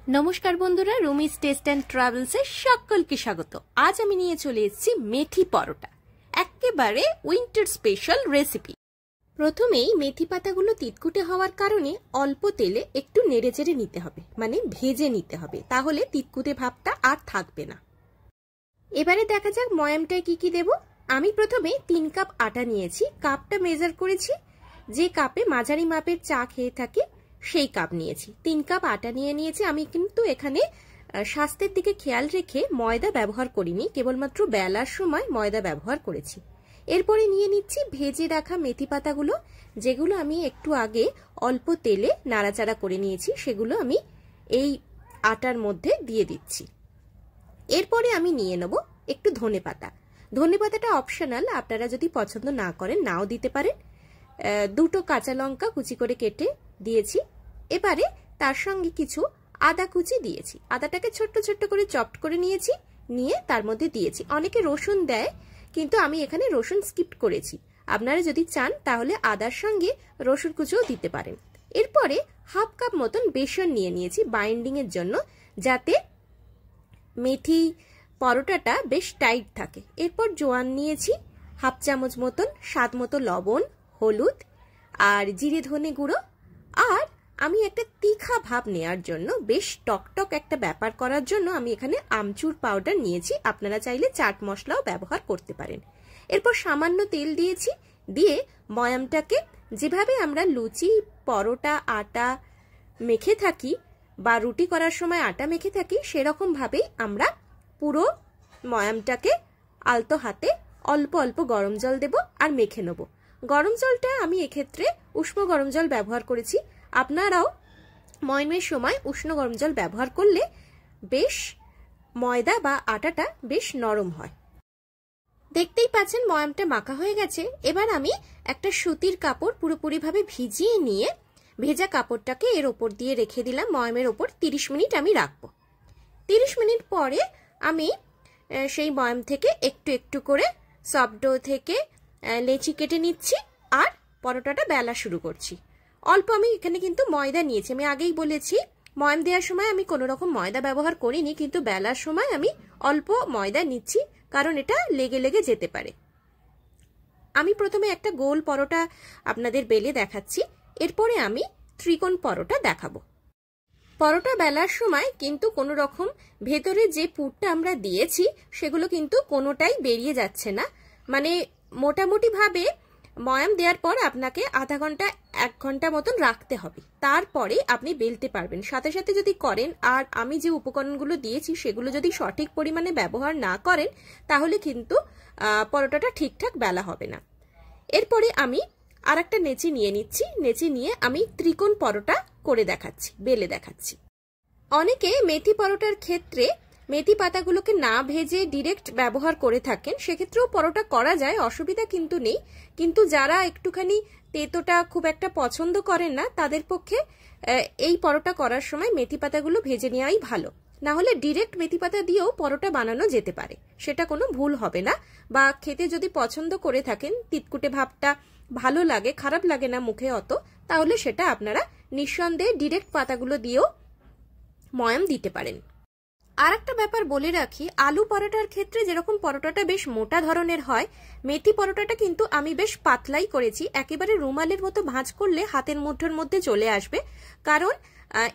नमस्कार बंधुरा रूमिज test and travels सकलके स्वागत। आज आमी निये चले एसेछि मेथी परोटा, एकेबारे उइंटार स्पेशल रेसिपि। प्रथमेई मेथी पातागुलो तितकुटे हওয়ার कारणे अल्प तेले एकटु नेड़ेचेड़े निते हबे, माने भेजे निते हबे, ताहले तितकुटे भाबटा आर थाकबे ना। एबारे देखा जाक मयामटाय कि कि देब। आमी प्रथमे 3 काप आटा नियेछि, कापटा मेजार करेछि जे कापे माझारि मापेर चा खेये थाकि সেই কাপ নিয়েছি। 3 কাপ আটা নিয়ে নিয়েছি। আমি কিন্তু এখানে স্বাস্থ্যের দিকে খেয়াল রেখে ময়দা ব্যবহার করিনি, কেবলমাত্র বেলার সময় ময়দা ব্যবহার করেছি। এরপরে নিয়ে নিচ্ছি ভেজে রাখা মেথি পাতাগুলো, যেগুলো আমি একটু আগে অল্প তেলে নাড়াচাড়া করে নিয়েছি, সেগুলো আমি এই আটার মধ্যে দিয়ে দিচ্ছি। এরপরে আমি নিয়ে নেব একটু ধনেপাতা। ধনেপাতাটা অপশনাল, আপনারা যদি পছন্দ না করেন নাও দিতে পারেন। দুটো কাঁচা লঙ্কা কুচি করে কেটে দিয়েছি। এবারে তার সঙ্গে কিছু আদা কুচি দিয়েছি। আদাটাকে ছোট্ট ছোট্ট করে চপড করে নিয়েছি, নিয়ে তার মধ্যে দিয়েছি। অনেকে রসুন দেয়, কিন্তু আমি এখানে রসুন স্কিপ করেছি। আপনারা যদি চান তাহলে আদার সঙ্গে রসুন কুচিও দিতে পারেন। এরপরে হাফ কাপ মতন বেসন নিয়ে নিয়েছি বাইন্ডিং এর জন্য, যাতে মেথি পরোটাটা বেশ টাইট থাকে। এরপর জোয়ান নিয়েছি হাফ চামচ মতন, স্বাদ মতো লবণ, হলুদ আর জিরে ধনে গুঁড়ো। আর আমি একটা তিখা ভাব নেয়ার জন্য, বেশ টকটক একটা ব্যাপার করার জন্য আমি এখানে আমচুর পাউডার নিয়েছি। আপনারা চাইলে চাট মশলাও ব্যবহার করতে পারেন। এরপর সামান্য তেল দিয়েছি, দিয়ে ময়ামটাকে যেভাবে আমরা লুচি পরোটা আটা মেখে থাকি বা রুটি করার সময় আটা মেখে থাকি, সেরকম ভাবেই আমরা পুরো ময়ামটাকে আলতো হাতে অল্প অল্প গরম জল দেব আর মেখে নেব। গরম জলটা আমি এক্ষেত্রে উষ্ণ গরম জল ব্যবহার করেছি। আপনারাও ময়ামের সময় উষ্ণ গরম জল ব্যবহার করলে বেশ ময়দা বা আটাটা বেশ নরম হয়। দেখতেই পাচ্ছেন ময়ামটা মাখা হয়ে গেছে। এবার আমি একটা সুতির কাপড় পুরোপুরিভাবে ভিজিয়ে নিয়ে ভেজা কাপড়টাকে এর ওপর দিয়ে রেখে দিলাম। ময়ামের ওপর 30 মিনিট আমি রাখবো। 30 মিনিট পরে আমি সেই ময়াম থেকে একটু একটু করে সফট ডো থেকে লেচি কেটে নিচ্ছি আর পরোটাটা বেলা শুরু করছি। অল্প আমি এখানে কিন্তু ময়দা নিয়েছি। আমি আগেই বলেছি ময়াম দেওয়ার সময় আমি কোনো রকম ময়দা ব্যবহার করিনি, কিন্তু বেলার সময় আমি অল্প ময়দা নিচ্ছি, কারণ এটা লেগে লেগে যেতে পারে। আমি প্রথমে একটা গোল পরোটা আপনাদের বেলে দেখাচ্ছি, এরপরে আমি ত্রিকোণ পরোটা দেখাবো। পরোটা বেলার সময় কিন্তু কোনো রকম ভেতরে যে পুরটা আমরা দিয়েছি সেগুলো কিন্তু কোনোটাই বেরিয়ে যাচ্ছে না। মানে মোটামুটি ভাবে ময়াম দেওয়ার পর আপনাকে আধা ঘন্টা 1 ঘন্টা মতন রাখতে হবে, তারপরে আপনি বেলতে পারবেন। সাথে সাথে যদি করেন আর আমি যে উপকরণগুলো দিয়েছি সেগুলো যদি সঠিক পরিমাণে ব্যবহার না করেন, তাহলে কিন্তু পরোটাটা ঠিকঠাক বেলা হবে না। এরপরে আমি আর একটা নেচি নিয়ে নিচ্ছি। নেচি নিয়ে আমি ত্রিকোণ পরোটা করে দেখাচ্ছি, বেলে দেখাচ্ছি। অনেকে মেথি পরোটার ক্ষেত্রে মেথি পাতাগুলোকে না ভেজে ডিরেক্ট ব্যবহার করে থাকেন, সেক্ষেত্রেও পরোটা করা যায়, অসুবিধা কিন্তু নেই। কিন্তু যারা একটুখানি তেতোটা খুব একটা পছন্দ করেন না, তাদের পক্ষে এই পরোটা করার সময় মেথি পাতাগুলো ভেজে নেওয়াই ভালো। না হলে ডিরেক্ট মেথি পাতা দিয়েও পরোটা বানানো যেতে পারে, সেটা কোনো ভুল হবে না। বা খেতে যদি পছন্দ করে থাকেন, তিতকুটে ভাবটা ভালো লাগে, খারাপ লাগে না মুখে অত, তাহলে সেটা আপনারা নিঃসন্দেহে ডিরেক্ট পাতাগুলো দিয়েও ময়াম দিতে পারেন। আর একটা ব্যাপার বলে রাখি, আলু পরোটার ক্ষেত্রে যেরকম পরোটাটা বেশ মোটা ধরনের হয়, মেথি পরোটাটা কিন্তু আমি বেশ পাতলাই করেছি। একেবারে রুমালের মতো ভাঁজ করলে হাতের মুঠোর মধ্যে চলে আসবে, কারণ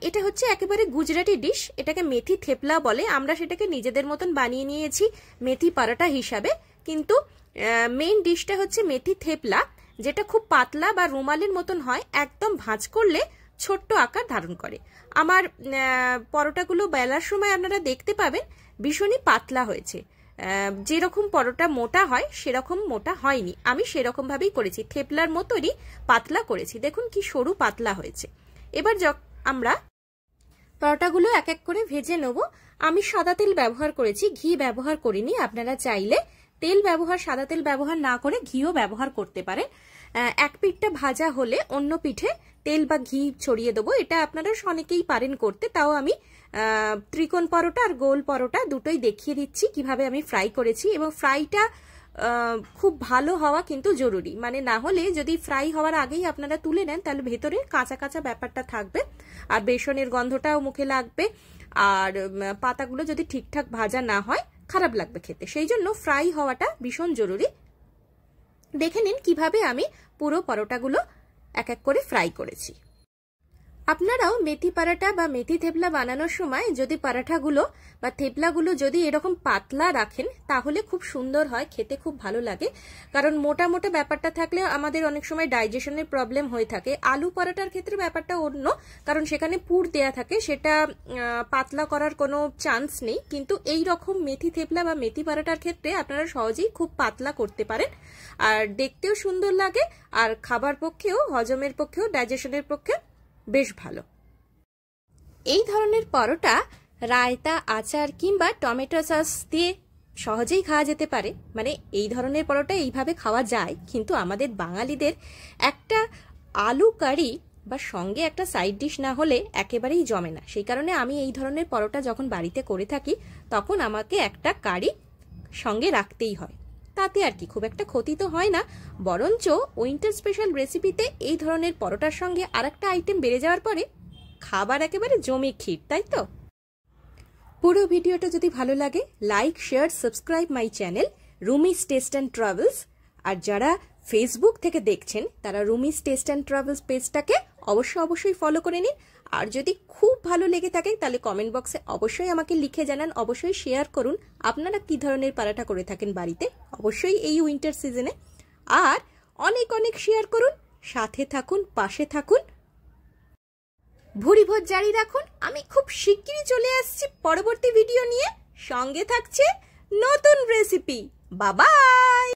এটা হচ্ছে একেবারে গুজরাটি ডিশ। এটাকে মেথি থেপলা বলে। আমরা সেটাকে নিজেদের মতন বানিয়ে নিয়েছি মেথি পরোটা হিসাবে, কিন্তু মেইন ডিশটা হচ্ছে মেথি থেপলা, যেটা খুব পাতলা বা রুমালের মতন হয়। একদম ভাঁজ করলে ছোট্ট আকার ধারণ করে। আমার পরোটাগুলো বেলার সময় আপনারা দেখতে পাবেন ভীষণই পাতলা হয়েছে। যেরকম পরোটা মোটা হয় সেরকম মোটা হয়নি, আমি সেরকম ভাবেই করেছি, থেপলার মতনই পাতলা করেছি। দেখুন কি সরু পাতলা হয়েছে। এবার আমরা পরোটাগুলো এক এক করে ভেজে নেব। আমি সাদা তেল ব্যবহার করেছি, ঘি ব্যবহার করিনি। আপনারা চাইলে সাদা তেল ব্যবহার না করে ঘিও ব্যবহার করতে পারেন। এক পিঠটা ভাজা হলে অন্য পিঠে তেল বা ঘি ছড়িয়ে দেবো। এটা আপনারা অনেকেই পারেন করতে, তাও আমি ত্রিকোণ পরোটা আর গোল পরোটা দুটোই দেখিয়ে দিচ্ছি কিভাবে আমি ফ্রাই করেছি। এবং ফ্রাইটা খুব ভালো হওয়া কিন্তু জরুরি, মানে না হলে যদি ফ্রাই হওয়ার আগেই আপনারা তুলে নেন তাহলে ভেতরে কাঁচা কাঁচা ব্যাপারটা থাকবে আর বেসনের গন্ধটাও মুখে লাগবে। আর পাতাগুলো যদি ঠিকঠাক ভাজা না হয় খারাপ লাগবে খেতে, সেই জন্য ফ্রাই হওয়াটা ভীষণ জরুরি। দেখে নিন কিভাবে আমি পুরো পরোটাগুলো এক এক করে ফ্রাই করেছি। আপনারাও মেথি পরোটা বা মেথি থেপলা বানানোর সময় যদি পরোটাগুলো বা থেপলাগুলো যদি এরকম পাতলা রাখেন তাহলে খুব সুন্দর হয়, খেতে খুব ভালো লাগে। কারণ মোটা মোটা ব্যাপারটা থাকলে আমাদের অনেক সময় ডাইজেশনের প্রবলেম হয়ে থাকে। আলু পরোটার ক্ষেত্রে ব্যাপারটা অন্য, কারণ সেখানে পুর দেয়া থাকে, সেটা পাতলা করার কোনো চান্স নেই। কিন্তু এই রকম মেথি থেপলা বা মেথি পরোটার ক্ষেত্রে আপনারা সহজেই খুব পাতলা করতে পারেন, আর দেখতেও সুন্দর লাগে, আর খাবার পক্ষেও, হজমের পক্ষেও, ডাইজেশনের পক্ষে বেশ ভালো। এই ধরনের পরোটা রায়তা, আচার কিংবা টমেটো সস দিয়ে সহজেই খাওয়া যেতে পারে। মানে এই ধরনের পরোটা এইভাবে খাওয়া যায়, কিন্তু আমাদের বাঙালিদের একটা আলু কারি বা সঙ্গে একটা সাইড ডিশ না হলে একেবারেই জমে না। সেই কারণে আমি এই ধরনের পরোটা যখন বাড়িতে করে থাকি তখন আমাকে একটা কারি সঙ্গে রাখতেই হয়। তাতে আর কি খুব একটা ক্ষতি তো হয় না, বরঞ্চ উইন্টার স্পেশাল রেসিপিতে এই ধরনের পরোটার সঙ্গে আরেকটা আইটেম বেড়ে যাওয়ার পরে খাবার একেবারে জমে ক্ষীর, তাই তো? পুরো ভিডিওটা যদি ভালো লাগে like, share, subscribe my channel Rumi's taste and travels. আর যারা ফেসবুক থেকে দেখছেন তারা রুমিস টেস্ট অ্যান্ড ট্রাভেলস পেজটাকে অবশ্যই ফলো করে নিন। আর যদি খুব ভালো লেগে থাকে তাহলে কমেন্ট বক্সে অবশ্যই আমাকে লিখে জানান, অবশ্যই শেয়ার করুন আপনারা কি ধরনের পরোটা করে থাকেন বাড়িতে, অবশ্যই এই উইন্টার সিজনে। আর অনেক অনেক শেয়ার করুন, সাথে থাকুন, পাশে থাকুন, ভুরি ভোজ জারি রাখুন। আমি খুব শিগগিরই চলে আসছি পরবর্তী ভিডিও নিয়ে, সঙ্গে থাকছে নতুন রেসিপি। Bye bye.